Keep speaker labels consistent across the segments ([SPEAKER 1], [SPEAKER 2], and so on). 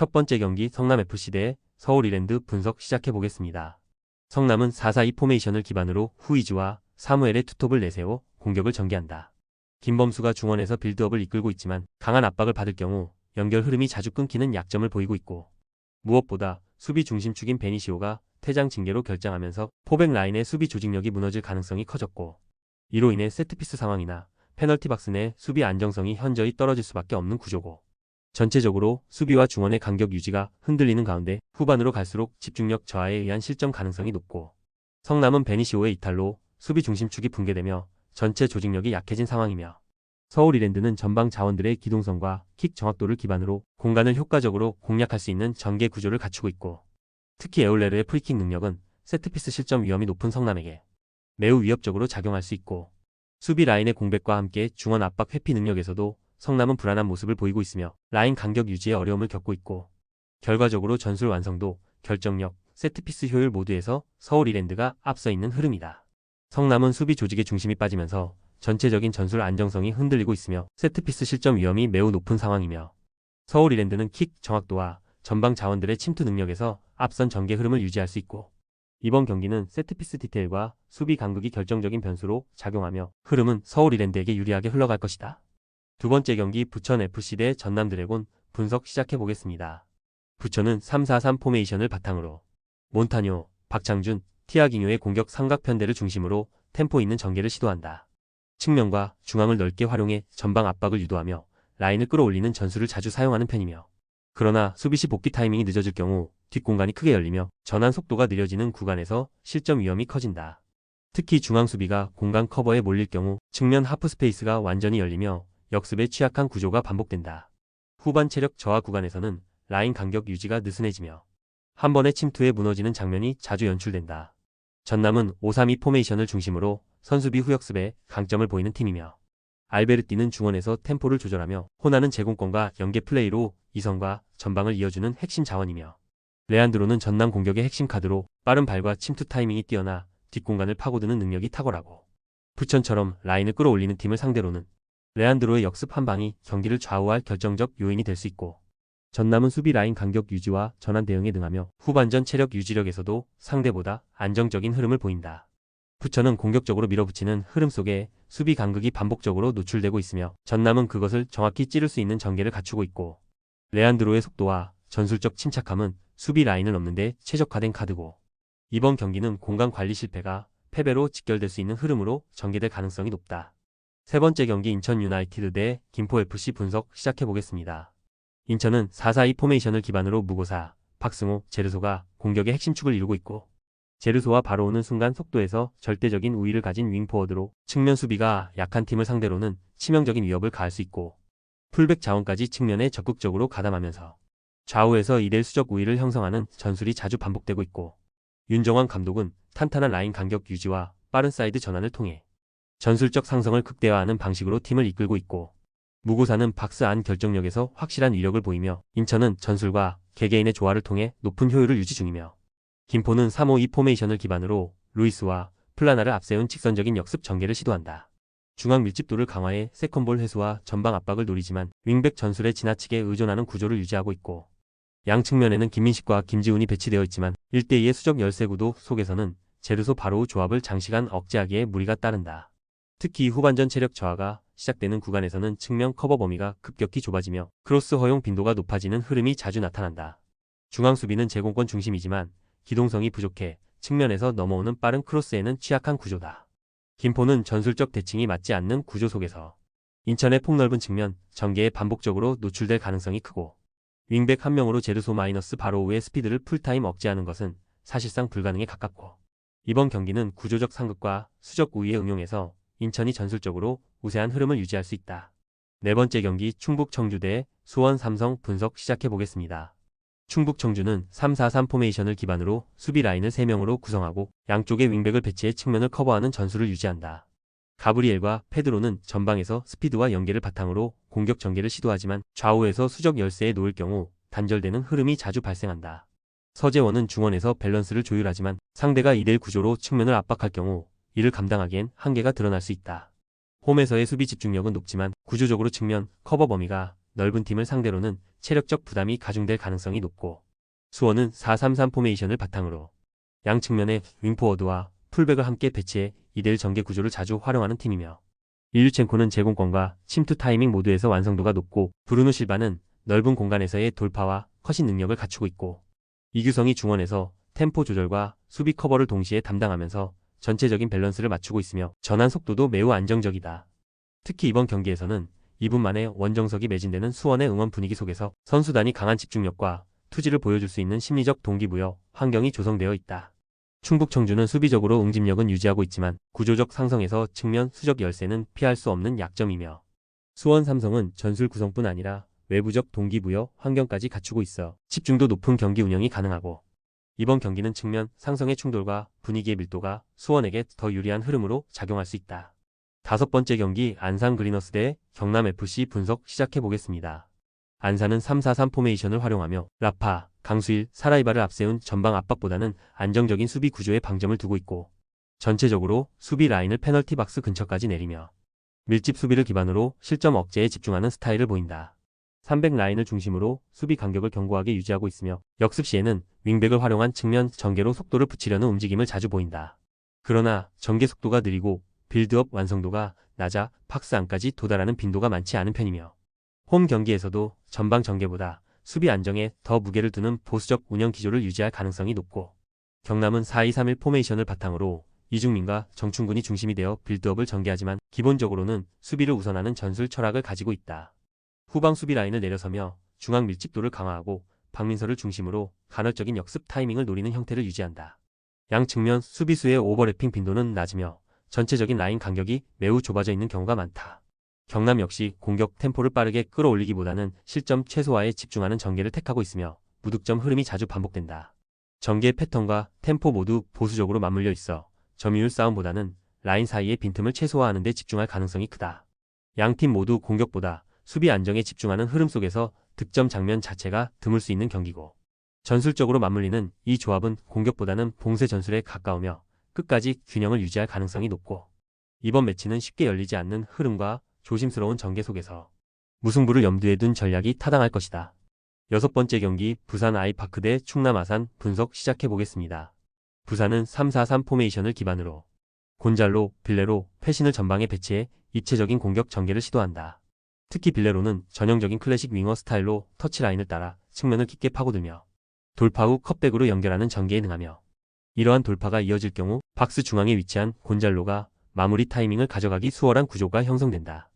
[SPEAKER 1] 첫 번째 경기 성남FC 대 서울 이랜드 분석 시작해보겠습니다. 성남은 4-4-2 포메이션을 기반으로 후이즈와 사무엘의 투톱을 내세워 공격을 전개한다. 김범수가 중원에서 빌드업을 이끌고 있지만 강한 압박을 받을 경우 연결 흐름이 자주 끊기는 약점을 보이고 있고, 무엇보다 수비 중심축인 베니시오가 퇴장 징계로 결장하면서 포백 라인의 수비 조직력이 무너질 가능성이 커졌고, 이로 인해 세트피스 상황이나 페널티 박스 내 수비 안정성이 현저히 떨어질 수밖에 없는 구조고, 전체적으로 수비와 중원의 간격 유지가 흔들리는 가운데 후반으로 갈수록 집중력 저하에 의한 실점 가능성이 높고, 성남은 베니시오의 이탈로 수비 중심축이 붕괴되며 전체 조직력이 약해진 상황이며, 서울 이랜드는 전방 자원들의 기동성과 킥 정확도를 기반으로 공간을 효과적으로 공략할 수 있는 전개 구조를 갖추고 있고, 특히 에올레르의 프리킥 능력은 세트피스 실점 위험이 높은 성남에게 매우 위협적으로 작용할 수 있고, 수비 라인의 공백과 함께 중원 압박 회피 능력에서도 성남은 불안한 모습을 보이고 있으며 라인 간격 유지에 어려움을 겪고 있고, 결과적으로 전술 완성도, 결정력, 세트피스 효율 모두에서 서울 이랜드가 앞서 있는 흐름이다. 성남은 수비 조직의 중심이 빠지면서 전체적인 전술 안정성이 흔들리고 있으며 세트피스 실점 위험이 매우 높은 상황이며, 서울 이랜드는 킥 정확도와 전방 자원들의 침투 능력에서 앞선 전개 흐름을 유지할 수 있고, 이번 경기는 세트피스 디테일과 수비 간극이 결정적인 변수로 작용하며 흐름은 서울 이랜드에게 유리하게 흘러갈 것이다. 두 번째 경기 부천FC 대 전남 드래곤 분석 시작해보겠습니다. 부천은 3-4-3 포메이션을 바탕으로 몬타뇨, 박창준, 티아기뇨의 공격 삼각 편대를 중심으로 템포 있는 전개를 시도한다. 측면과 중앙을 넓게 활용해 전방 압박을 유도하며 라인을 끌어올리는 전술을 자주 사용하는 편이며, 그러나 수비시 복귀 타이밍이 늦어질 경우 뒷공간이 크게 열리며 전환 속도가 느려지는 구간에서 실점 위험이 커진다. 특히 중앙 수비가 공간 커버에 몰릴 경우 측면 하프 스페이스가 완전히 열리며 역습에 취약한 구조가 반복된다. 후반 체력 저하 구간에서는 라인 간격 유지가 느슨해지며 한 번의 침투에 무너지는 장면이 자주 연출된다. 전남은 5-3-2 포메이션을 중심으로 선수비 후역습에 강점을 보이는 팀이며, 알베르티는 중원에서 템포를 조절하며 호나는 제공권과 연계 플레이로 이선과 전방을 이어주는 핵심 자원이며, 레안드로는 전남 공격의 핵심 카드로 빠른 발과 침투 타이밍이 뛰어나 뒷공간을 파고드는 능력이 탁월하고, 부천처럼 라인을 끌어올리는 팀을 상대로는 레안드로의 역습 한 방이 경기를 좌우할 결정적 요인이 될 수 있고, 전남은 수비 라인 간격 유지와 전환 대응에 능하며 후반전 체력 유지력에서도 상대보다 안정적인 흐름을 보인다. 부천은 공격적으로 밀어붙이는 흐름 속에 수비 간극이 반복적으로 노출되고 있으며 전남은 그것을 정확히 찌를 수 있는 전개를 갖추고 있고, 레안드로의 속도와 전술적 침착함은 수비 라인을 넘는 데 최적화된 카드고, 이번 경기는 공간 관리 실패가 패배로 직결될 수 있는 흐름으로 전개될 가능성이 높다. 세 번째 경기 인천 유나이티드 대 김포FC 분석 시작해보겠습니다. 인천은 4-4-2 포메이션을 기반으로 무고사, 박승호, 제르소가 공격의 핵심 축을 이루고 있고, 제르소와 바로 오는 순간 속도에서 절대적인 우위를 가진 윙포워드로 측면 수비가 약한 팀을 상대로는 치명적인 위협을 가할 수 있고, 풀백 자원까지 측면에 적극적으로 가담하면서 좌우에서 2대1 수적 우위를 형성하는 전술이 자주 반복되고 있고, 윤정환 감독은 탄탄한 라인 간격 유지와 빠른 사이드 전환을 통해 전술적 상성을 극대화하는 방식으로 팀을 이끌고 있고, 무고사는 박스 안 결정력에서 확실한 위력을 보이며 인천은 전술과 개개인의 조화를 통해 높은 효율을 유지 중이며, 김포는 3-5-2 포메이션을 기반으로 루이스와 플라나를 앞세운 직선적인 역습 전개를 시도한다. 중앙 밀집도를 강화해 세컨볼 회수와 전방 압박을 노리지만 윙백 전술에 지나치게 의존하는 구조를 유지하고 있고, 양 측면에는 김민식과 김지훈이 배치되어 있지만 1대2의 수적 열세 구도 속에서는 제르소 바로우 조합을 장시간 억제하기에 무리가 따른다. 특히 후반전 체력 저하가 시작되는 구간에서는 측면 커버 범위가 급격히 좁아지며 크로스 허용 빈도가 높아지는 흐름이 자주 나타난다. 중앙 수비는 제공권 중심이지만 기동성이 부족해 측면에서 넘어오는 빠른 크로스에는 취약한 구조다. 김포는 전술적 대칭이 맞지 않는 구조 속에서 인천의 폭넓은 측면 전개에 반복적으로 노출될 가능성이 크고, 윙백 한 명으로 제르소 마이너스 바로우의 스피드를 풀타임 억제하는 것은 사실상 불가능에 가깝고, 이번 경기는 구조적 상극과 수적 우위의 응용에서 인천이 전술적으로 우세한 흐름을 유지할 수 있다. 네 번째 경기 충북 청주 대 수원 삼성 분석 시작해보겠습니다. 충북 청주는 3-4-3 포메이션을 기반으로 수비 라인을 3명으로 구성하고 양쪽에 윙백을 배치해 측면을 커버하는 전술을 유지한다. 가브리엘과 페드로는 전방에서 스피드와 연계를 바탕으로 공격 전개를 시도하지만 좌우에서 수적 열세에 놓일 경우 단절되는 흐름이 자주 발생한다. 서재원은 중원에서 밸런스를 조율하지만 상대가 2대1 구조로 측면을 압박할 경우 이를 감당하기엔 한계가 드러날 수 있다. 홈에서의 수비 집중력은 높지만 구조적으로 측면 커버 범위가 넓은 팀을 상대로는 체력적 부담이 가중될 가능성이 높고, 수원은 4-3-3 포메이션을 바탕으로 양 측면에 윙포워드와 풀백을 함께 배치해 2대1 전개 구조를 자주 활용하는 팀이며, 일류첸코는 제공권과 침투 타이밍 모두에서 완성도가 높고, 브루노 실바는 넓은 공간에서의 돌파와 컷인 능력을 갖추고 있고, 이규성이 중원에서 템포 조절과 수비 커버를 동시에 담당하면서 전체적인 밸런스를 맞추고 있으며 전환 속도도 매우 안정적이다. 특히 이번 경기에서는 2분 만에 원정석이 매진되는 수원의 응원 분위기 속에서 선수단이 강한 집중력과 투지를 보여줄 수 있는 심리적 동기부여 환경이 조성되어 있다. 충북 청주는 수비적으로 응집력은 유지하고 있지만 구조적 상성에서 측면 수적 열세는 피할 수 없는 약점이며, 수원 삼성은 전술 구성뿐 아니라 외부적 동기부여 환경까지 갖추고 있어 집중도 높은 경기 운영이 가능하고, 이번 경기는 측면 상성의 충돌과 분위기의 밀도가 수원에게 더 유리한 흐름으로 작용할 수 있다. 5번째 경기 안산 그리너스 대 경남FC 분석 시작해보겠습니다. 안산은 3-4-3 포메이션을 활용하며 라파, 강수일, 사라이바를 앞세운 전방 압박보다는 안정적인 수비 구조에 방점을 두고 있고, 전체적으로 수비 라인을 페널티 박스 근처까지 내리며 밀집 수비를 기반으로 실점 억제에 집중하는 스타일을 보인다. 300 라인을 중심으로 수비 간격을 견고하게 유지하고 있으며 역습 시에는 윙백을 활용한 측면 전개로 속도를 붙이려는 움직임을 자주 보인다. 그러나 전개 속도가 느리고 빌드업 완성도가 낮아 박스 안까지 도달하는 빈도가 많지 않은 편이며, 홈 경기에서도 전방 전개보다 수비 안정에 더 무게를 두는 보수적 운영 기조를 유지할 가능성이 높고, 경남은 4-2-3-1 포메이션을 바탕으로 이중민과 정충근이 중심이 되어 빌드업을 전개하지만 기본적으로는 수비를 우선하는 전술 철학을 가지고 있다. 후방 수비 라인을 내려서며 중앙 밀집도를 강화하고 박민서를 중심으로 간헐적인 역습 타이밍을 노리는 형태를 유지한다. 양 측면 수비수의 오버래핑 빈도는 낮으며 전체적인 라인 간격이 매우 좁아져 있는 경우가 많다. 경남 역시 공격 템포를 빠르게 끌어올리기보다는 실점 최소화에 집중하는 전개를 택하고 있으며 무득점 흐름이 자주 반복된다. 전개 패턴과 템포 모두 보수적으로 맞물려 있어 점유율 싸움보다는 라인 사이의 빈틈을 최소화하는 데 집중할 가능성이 크다. 양팀 모두 공격보다 수비 안정에 집중하는 흐름 속에서 득점 장면 자체가 드물 수 있는 경기고, 전술적으로 맞물리는 이 조합은 공격보다는 봉쇄 전술에 가까우며 끝까지 균형을 유지할 가능성이 높고, 이번 매치는 쉽게 열리지 않는 흐름과 조심스러운 전개 속에서 무승부를 염두에 둔 전략이 타당할 것이다. 6번째 경기 부산 아이파크 대 충남 아산 분석 시작해보겠습니다. 부산은 3-4-3 포메이션을 기반으로 곤잘로, 빌레로, 패신을 전방에 배치해 입체적인 공격 전개를 시도한다. 특히 빌레로는 전형적인 클래식 윙어 스타일로 터치라인을 따라 측면을 깊게 파고들며 돌파 후 컷백으로 연결하는 전개에 능하며, 이러한 돌파가 이어질 경우 박스 중앙에 위치한 곤잘로가 마무리 타이밍을 가져가기 수월한 구조가 형성된다.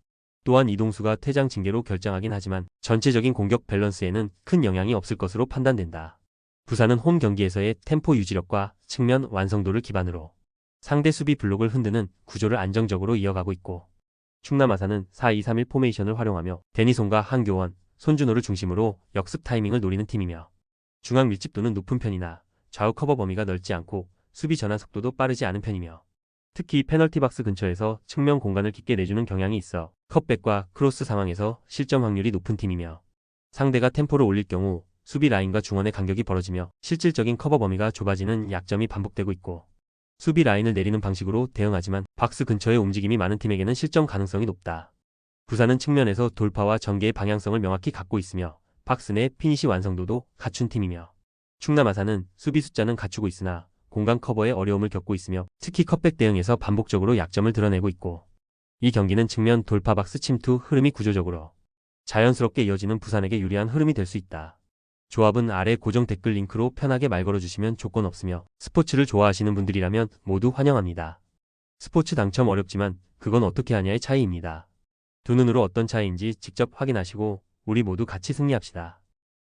[SPEAKER 1] 또한 이동수가 퇴장 징계로 결정하긴 하지만 전체적인 공격 밸런스에는 큰 영향이 없을 것으로 판단된다. 부산은 홈 경기에서의 템포 유지력과 측면 완성도를 기반으로 상대 수비 블록을 흔드는 구조를 안정적으로 이어가고 있고, 충남 아산은 4-2-3-1 포메이션을 활용하며 데니손과 한교원, 손준호를 중심으로 역습 타이밍을 노리는 팀이며, 중앙 밀집도는 높은 편이나 좌우 커버 범위가 넓지 않고 수비 전환 속도도 빠르지 않은 편이며, 특히 페널티 박스 근처에서 측면 공간을 깊게 내주는 경향이 있어 컷백과 크로스 상황에서 실점 확률이 높은 팀이며, 상대가 템포를 올릴 경우 수비 라인과 중원의 간격이 벌어지며 실질적인 커버 범위가 좁아지는 약점이 반복되고 있고, 수비 라인을 내리는 방식으로 대응하지만 박스 근처의 움직임이 많은 팀에게는 실점 가능성이 높다. 부산은 측면에서 돌파와 전개의 방향성을 명확히 갖고 있으며 박스 내 피니시 완성도도 갖춘 팀이며, 충남 아산은 수비 숫자는 갖추고 있으나 공간 커버에 어려움을 겪고 있으며 특히 컷백 대응에서 반복적으로 약점을 드러내고 있고, 이 경기는 측면 돌파 박스 침투 흐름이 구조적으로 자연스럽게 이어지는 부산에게 유리한 흐름이 될 수 있다. 조합은 아래 고정 댓글 링크로 편하게 말 걸어주시면 조건 없으며 스포츠를 좋아하시는 분들이라면 모두 환영합니다. 스포츠 당첨 어렵지만 그건 어떻게 하냐의 차이입니다. 두 눈으로 어떤 차이인지 직접 확인하시고 우리 모두 같이 승리합시다.